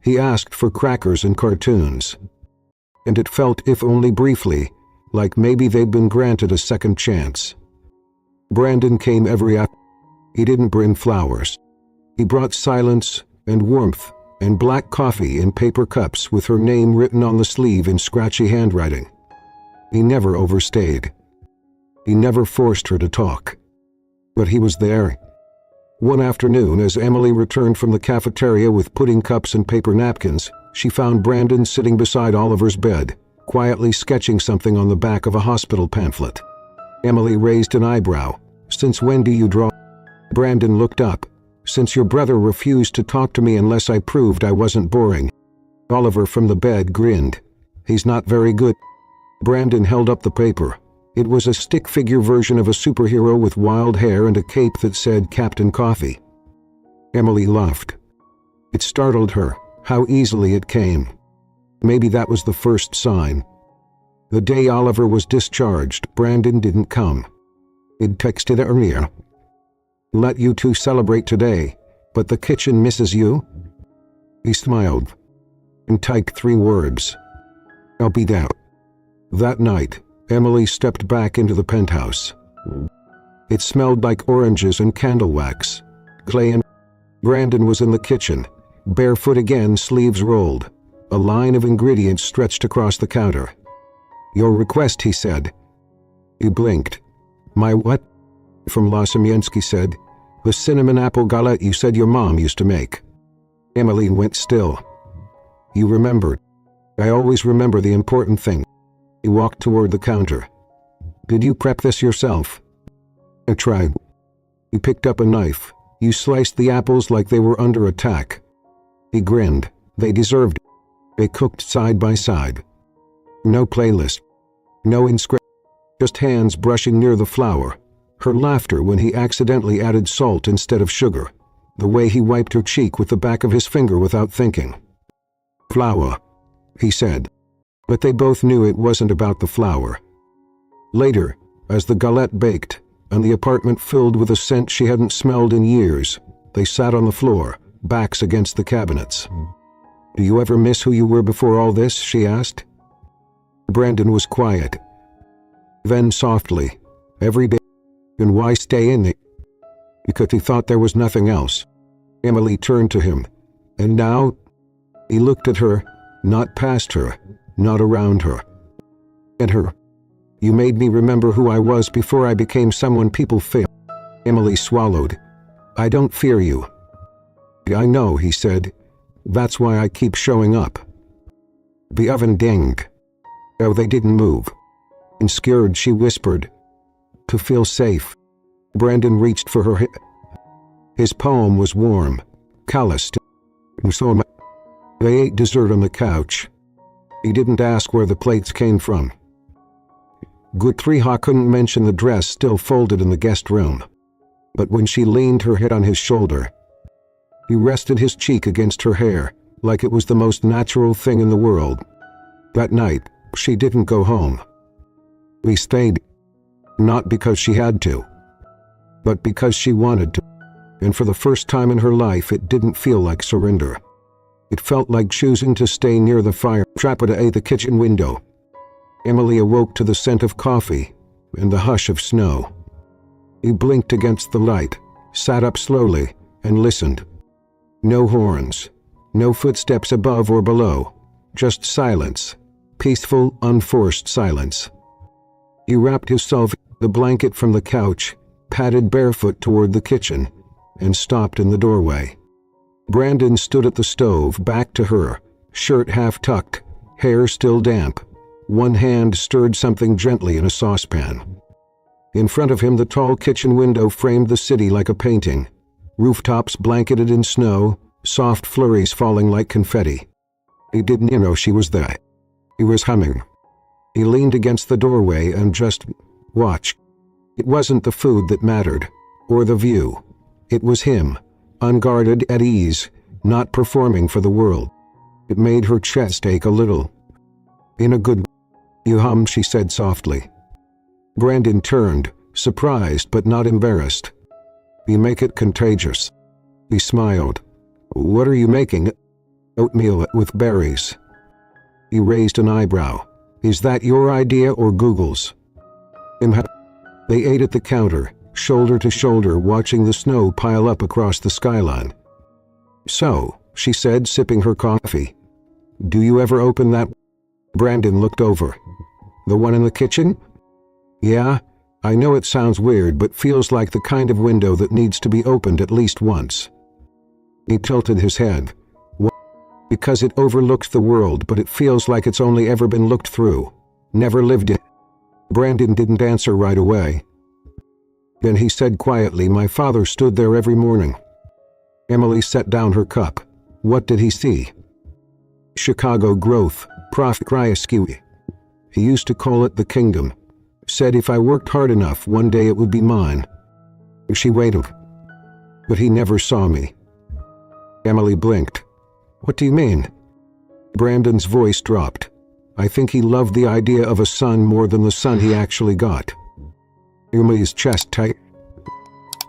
He asked for crackers and cartoons. And it felt, if only briefly, like maybe they'd been granted a second chance. Brandon came every afternoon. He didn't bring flowers. He brought silence and warmth and black coffee in paper cups with her name written on the sleeve in scratchy handwriting. He never overstayed. He never forced her to talk. But he was there. One afternoon, as Emily returned from the cafeteria with pudding cups and paper napkins, she found Brandon sitting beside Oliver's bed, quietly sketching something on the back of a hospital pamphlet. Emily raised an eyebrow. "Since when do you draw?" Brandon looked up. "Since your brother refused to talk to me unless I proved I wasn't boring." Oliver from the bed grinned. "He's not very good." Brandon held up the paper. It was a stick figure version of a superhero with wild hair and a cape that said Captain Coffee. Emily laughed. It startled her, how easily it came. Maybe that was the first sign. The day Oliver was discharged, Brandon didn't come. He'd texted earlier. "Let you two celebrate today, but the kitchen misses you?" He smiled and typed 3 words. "I'll be there." That night, Emily stepped back into the penthouse. It smelled like oranges and candle wax. Clay and Brandon was in the kitchen, barefoot again, sleeves rolled. A line of ingredients stretched across the counter. "Your request," he said. He blinked. "My what?" From Lasimiensky said. "The cinnamon apple galette you said your mom used to make." Emily went still. "You remembered. I always remember the important thing." He walked toward the counter. "Did you prep this yourself?" "I tried." He picked up a knife. "You sliced the apples like they were under attack." He grinned. "They deserved it." They cooked side by side. No playlist. No inscription. Just hands brushing near the flour. Her laughter when he accidentally added salt instead of sugar. The way he wiped her cheek with the back of his finger without thinking. "Flour," he said. But they both knew it wasn't about the flour. Later, as the galette baked, and the apartment filled with a scent she hadn't smelled in years, they sat on the floor, backs against the cabinets. "Do you ever miss who you were before all this?" she asked. Brandon was quiet. Then softly, "Every day." "And why stay in it?" "Because he thought there was nothing else." Emily turned to him. "And now?" He looked at her, not past her, not around her. "At her. You made me remember who I was before I became someone people fear." Emily swallowed. "I don't fear you." "I know," he said. "That's why I keep showing up." The oven dinged. Oh, they didn't move. And scared, she whispered. "To feel safe." Brandon reached for her hip. His palm was warm, calloused. They ate dessert on the couch. He didn't ask where the plates came from. Gutriha couldn't mention the dress still folded in the guest room. But when she leaned her head on his shoulder, he rested his cheek against her hair, like it was the most natural thing in the world. That night, she didn't go home. We stayed. Not because she had to, but because she wanted to. And for the first time in her life, it didn't feel like surrender. It felt like choosing to stay near the fire. Trappada ate the kitchen window. Emily awoke to the scent of coffee and the hush of snow. He blinked against the light, sat up slowly, and listened. No horns, no footsteps above or below, just silence, peaceful, unforced silence. He wrapped himself in the blanket from the couch, padded barefoot toward the kitchen, and stopped in the doorway. Brandon stood at the stove, back to her, shirt half tucked, hair still damp. One hand stirred something gently in a saucepan. In front of him, the tall kitchen window framed the city like a painting. Rooftops blanketed in snow, soft flurries falling like confetti. He didn't know she was there. He was humming. He leaned against the doorway and just watched. It wasn't the food that mattered, or the view. It was him, unguarded, at ease, not performing for the world. It made her chest ache a little. "In a good way, you hum," she said softly. Brandon turned, surprised but not embarrassed. "You make it contagious." He smiled. "What are you making?" "Oatmeal with berries." He raised an eyebrow. "Is that your idea or Google's?" They ate at the counter, shoulder to shoulder, watching the snow pile up across the skyline. "So," she said, sipping her coffee, "do you ever open that?" Brandon looked over. "The one in the kitchen?" "Yeah, I know it sounds weird, but feels like the kind of window that needs to be opened at least once." He tilted his head. "Because it overlooks the world, but it feels like it's only ever been looked through, never lived in." Brandon didn't answer right away. Then he said quietly, "My father stood there every morning." Emily set down her cup. What did he see? Chicago growth, Prof. Kryaski. He used to call it the kingdom. Said if I worked hard enough, one day it would be mine. She waited. "But he never saw me." Emily blinked. "What do you mean?" Brandon's voice dropped. "I think he loved the idea of a son more than the son he actually got." Emily's chest tight.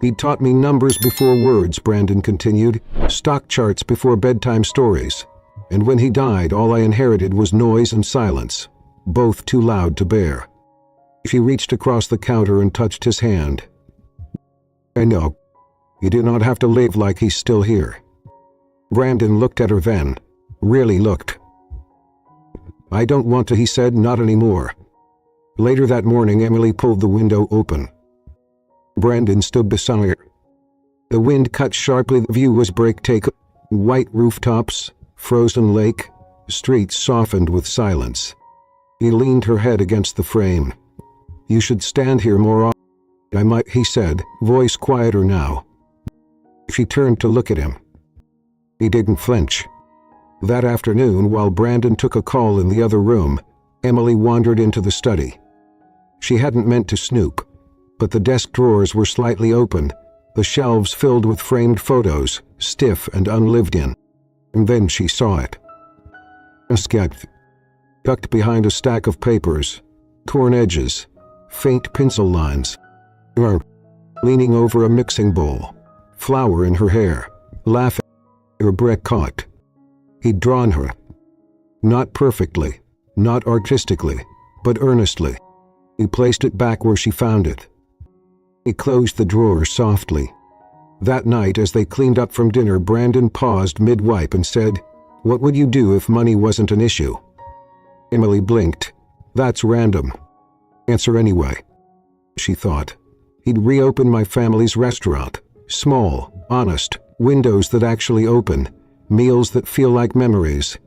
"He taught me numbers before words," Brandon continued, "stock charts before bedtime stories. And when he died, all I inherited was noise and silence, both too loud to bear." She reached across the counter and touched his hand. "I know. You do not have to live like he's still here." Brandon looked at her then. Really looked. "I don't want to," he said, "not anymore." Later that morning, Emily pulled the window open. Brandon stood beside her. The wind cut sharply. The view was breathtaking. White rooftops, frozen lake, streets softened with silence. He leaned her head against the frame. "You should stand here more often." "I might," he said, voice quieter now. She turned to look at him. He didn't flinch. That afternoon, while Brandon took a call in the other room, Emily wandered into the study. She hadn't meant to snoop, but the desk drawers were slightly open, the shelves filled with framed photos, stiff and unlived in. And then she saw it. A sketch, tucked behind a stack of papers, torn edges, faint pencil lines. Her, leaning over a mixing bowl, flour in her hair, laughing. Her breath caught. He'd drawn her. Not perfectly, not artistically, but earnestly. He placed it back where she found it. He closed the drawer softly. That night, as they cleaned up from dinner, Brandon paused mid-wipe and said, "What would you do if money wasn't an issue?" Emily blinked. "That's random." "Answer anyway." She thought. "He'd reopen my family's restaurant. Small, honest, windows that actually open, meals that feel like memories."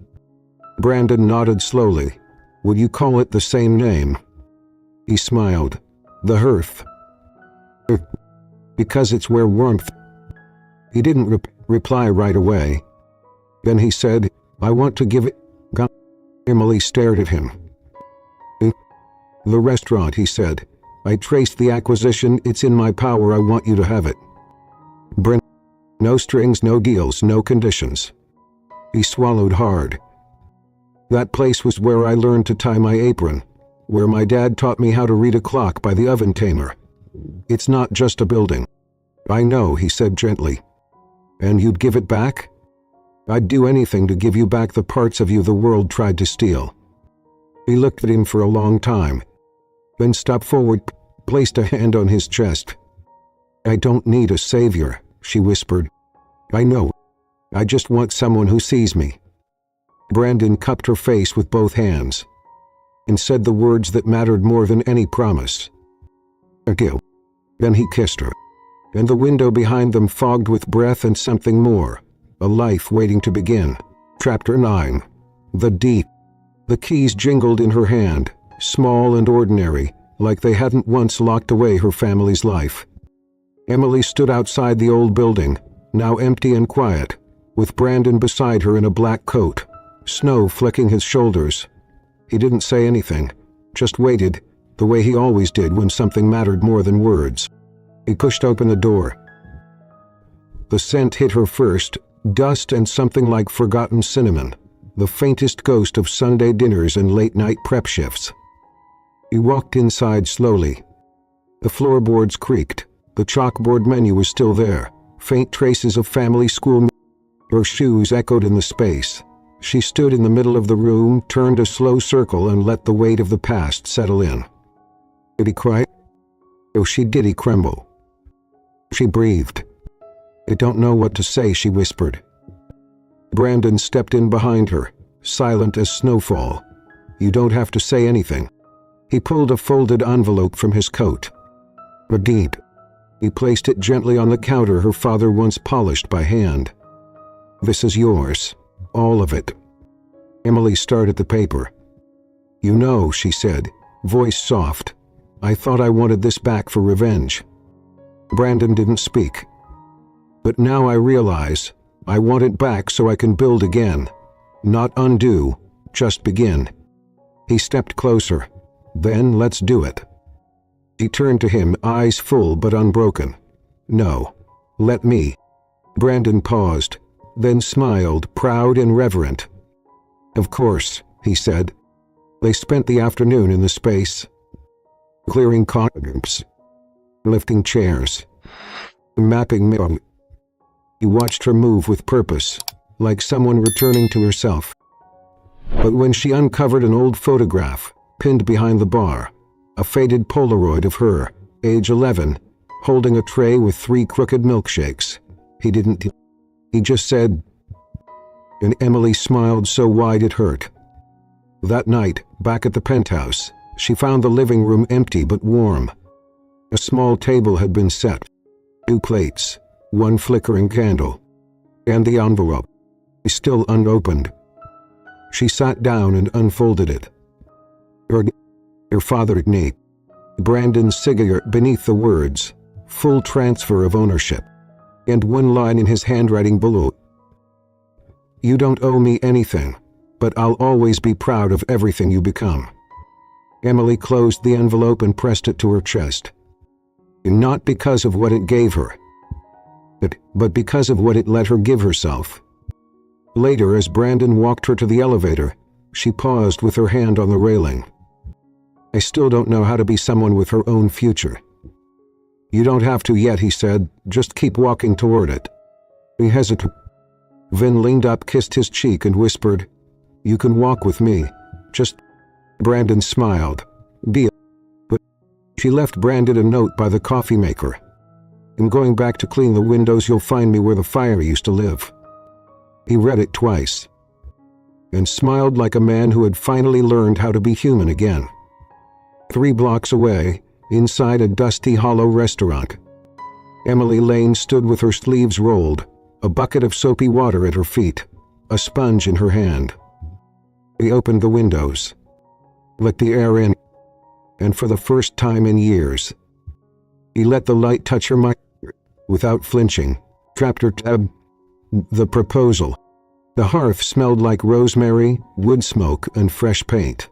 Brandon nodded slowly. "Would you call it the same name?" He smiled. "The Hearth." "Because it's where warmth." He didn't reply right away. Then he said, "I want to give it." Emily stared at him. "The restaurant," he said. "I traced the acquisition. It's in my power. I want you to have it." No strings, no deals, no conditions. He swallowed hard. "That place was where I learned to tie my apron, where my dad taught me how to read a clock by the oven tamer. It's not just a building." "I know," he said gently. "And you'd give it back?" "I'd do anything to give you back the parts of you the world tried to steal." He looked at him for a long time, then stepped forward, placed a hand on his chest. "I don't need a savior," she whispered. "I know. I just want someone who sees me." Brandon cupped her face with both hands and said the words that mattered more than any promise. "Thank you." Then he kissed her, and the window behind them fogged with breath and something more, a life waiting to begin. Chapter 9. The Deep. The keys jingled in her hand, small and ordinary, like they hadn't once locked away her family's life. Emily stood outside the old building, now empty and quiet, with Brandon beside her in a black coat, snow flecking his shoulders. He didn't say anything, just waited, the way he always did when something mattered more than words. He pushed open the door. The scent hit her first, dust and something like forgotten cinnamon, the faintest ghost of Sunday dinners and late-night prep shifts. He walked inside slowly. The floorboards creaked. The chalkboard menu was still there, faint traces of family school. Her shoes echoed in the space. She stood in the middle of the room, turned a slow circle, and let the weight of the past settle in. Did he cry? Oh, she did. He tremble. She breathed. I don't know what to say, she whispered. Brandon stepped in behind her, silent as snowfall. You don't have to say anything. He pulled a folded envelope from his coat. A deed. He placed it gently on the counter her father once polished by hand. This is yours. All of it. Emily stared at the paper. You know, she said, voice soft. I thought I wanted this back for revenge. Brandon didn't speak. But now I realize I want it back so I can build again. Not undo, just begin. He stepped closer. Then let's do it. She turned to him, eyes full but unbroken. No. Let me. Brandon paused, then smiled, proud and reverent. Of course, he said. They spent the afternoon in the space, clearing corners, lifting chairs, mapping mirror. He watched her move with purpose, like someone returning to herself. But when she uncovered an old photograph, pinned behind the bar, a faded Polaroid of her, age 11, holding a tray with 3 crooked milkshakes, he didn't. He just said, and Emily smiled so wide it hurt. That night, back at the penthouse, she found the living room empty but warm. A small table had been set, 2 plates, 1 flickering candle, and the envelope, still unopened. She sat down and unfolded it. Your father, Nate. Brandon's cigarette beneath the words, full transfer of ownership, and 1 line in his handwriting below. You don't owe me anything, but I'll always be proud of everything you become. Emily closed the envelope and pressed it to her chest. Not because of what it gave her, but because of what it let her give herself. Later, as Brandon walked her to the elevator, she paused with her hand on the railing. I still don't know how to be someone with her own future. You don't have to yet, he said. Just keep walking toward it. He hesitated. Vin leaned up, kissed his cheek, and whispered, You can walk with me. Just... Brandon smiled. Deal. But she left Brandon a note by the coffee maker. I'm going back to clean the windows. You'll find me where the fire used to live. He read it twice, and smiled like a man who had finally learned how to be human again. 3 blocks away, inside a dusty, hollow restaurant, Emily Lane stood with her sleeves rolled, a bucket of soapy water at her feet, a sponge in her hand. He opened the windows, let the air in, and for the first time in years, he let the light touch her mind without flinching, trapped her tab. The proposal. The hearth smelled like rosemary, wood smoke, and fresh paint.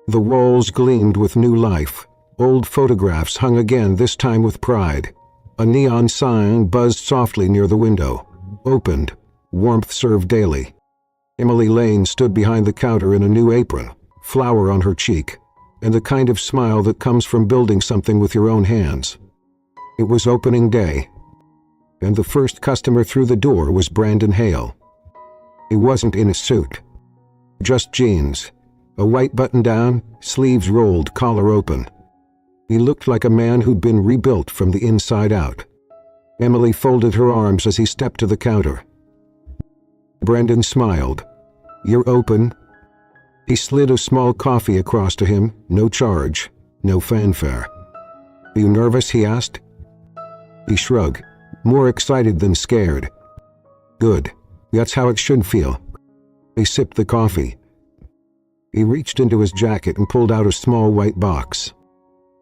The walls gleamed with new life. Old photographs hung again, this time with pride. A neon sign buzzed softly near the window. Opened. Warmth served daily. Emily Lane stood behind the counter in a new apron, flower on her cheek, and the kind of smile that comes from building something with your own hands. It was opening day, and the first customer through the door was Brandon Hale. He wasn't in a suit, just jeans, a white button-down, sleeves rolled, collar open. He looked like a man who'd been rebuilt from the inside out. Emily folded her arms as he stepped to the counter. Brandon smiled. You're open. He slid a small coffee across to him, no charge, no fanfare. Are you nervous, he asked. He shrugged, more excited than scared. Good. That's how it should feel. He sipped the coffee. He reached into his jacket and pulled out a small white box.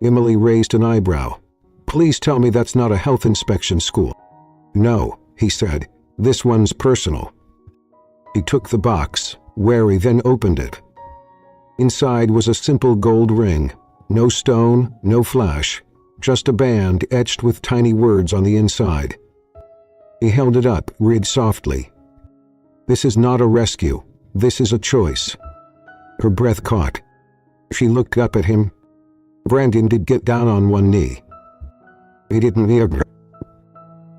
Emily raised an eyebrow. Please tell me that's not a health inspection school. No, he said. This one's personal. He took the box, wary, then opened it. Inside was a simple gold ring. No stone, no flash, just a band etched with tiny words on the inside. He held it up, read softly. "This is not a rescue. This is a choice." Her breath caught. She looked up at him. Brandon did get down on one knee. He didn't need her.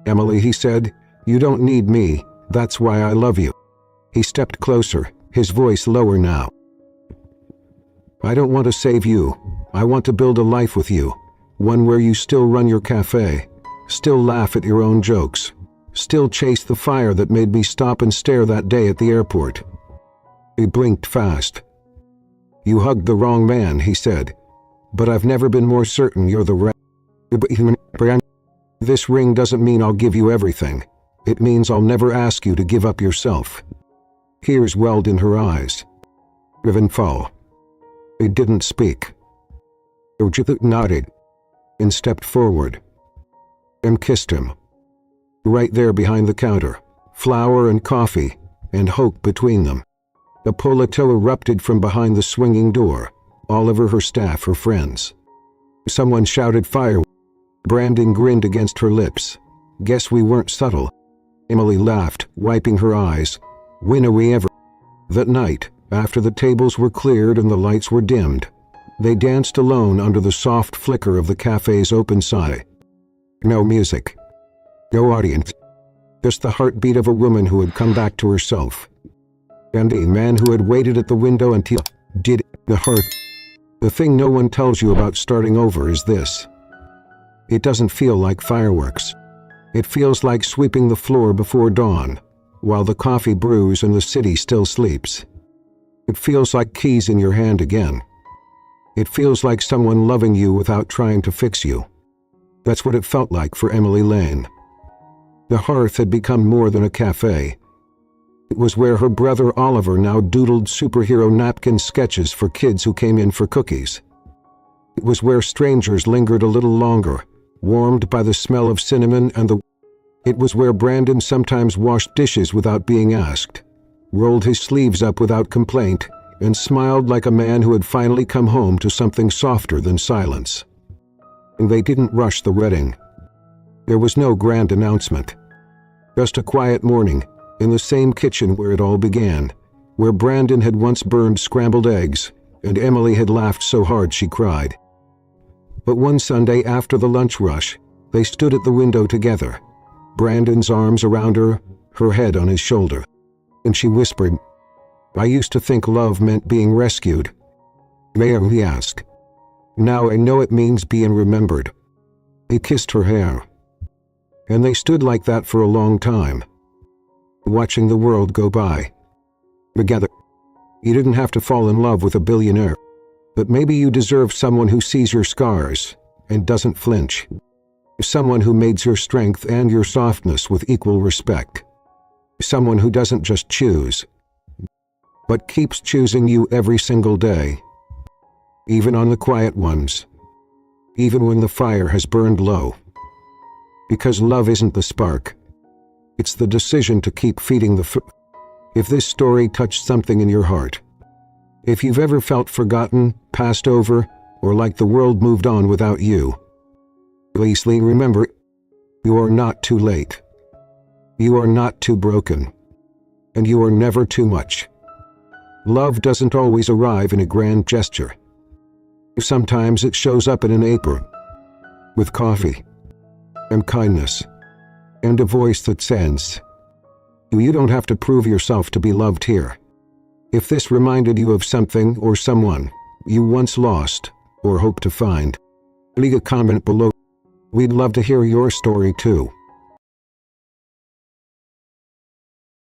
"Emily," he said, "you don't need me. That's why I love you." He stepped closer, his voice lower now. "I don't want to save you. I want to build a life with you. One where you still run your cafe, still laugh at your own jokes, still chase the fire that made me stop and stare that day at the airport." He blinked fast. "You hugged the wrong man," he said. "But I've never been more certain you're the right. This ring doesn't mean I'll give you everything. It means I'll never ask you to give up yourself." Tears welled in her eyes. Driven fall. He didn't speak. Ojita nodded and stepped forward and kissed him. Right there behind the counter, flour and coffee and hope between them. A polito erupted from behind the swinging door. Oliver, her staff, her friends. Someone shouted fire. Brandon grinned against her lips. "Guess we weren't subtle." Emily laughed, wiping her eyes. "When are we ever?" That night, after the tables were cleared and the lights were dimmed, they danced alone under the soft flicker of the cafe's open side. No music. No audience. Just the heartbeat of a woman who had come back to herself. And a man who had waited at the window until did the hearth. The thing no one tells you about starting over is this. It doesn't feel like fireworks. It feels like sweeping the floor before dawn, while the coffee brews and the city still sleeps. It feels like keys in your hand again. It feels like someone loving you without trying to fix you. That's what it felt like for Emily Lane. The Hearth had become more than a cafe. It was where her brother Oliver now doodled superhero napkin sketches for kids who came in for cookies. It was where strangers lingered a little longer, warmed by the smell of cinnamon and the... It was where Brandon sometimes washed dishes without being asked, rolled his sleeves up without complaint, and smiled like a man who had finally come home to something softer than silence. And they didn't rush the wedding. There was no grand announcement. Just a quiet morning, in the same kitchen where it all began, where Brandon had once burned scrambled eggs, and Emily had laughed so hard she cried. But one Sunday after the lunch rush, they stood at the window together, Brandon's arms around her, her head on his shoulder, and she whispered, "I used to think love meant being rescued." "Mayor," he asked. "Now I know it means being remembered." He kissed her hair. And they stood like that for a long time, watching the world go by. Together. You didn't have to fall in love with a billionaire, but maybe you deserve someone who sees your scars and doesn't flinch. Someone who maids your strength and your softness with equal respect. Someone who doesn't just choose, but keeps choosing you every single day, even on the quiet ones, even when the fire has burned low. Because love isn't the spark. It's the decision to keep feeding the If this story touched something in your heart, if you've ever felt forgotten, passed over, or like the world moved on without you, please remember, you are not too late. You are not too broken. And you are never too much. Love doesn't always arrive in a grand gesture. Sometimes it shows up in an apron, with coffee, and kindness, and a voice that sends, "You don't have to prove yourself to be loved here." If this reminded you of something or someone you once lost or hope to find, leave a comment below. We'd love to hear your story too.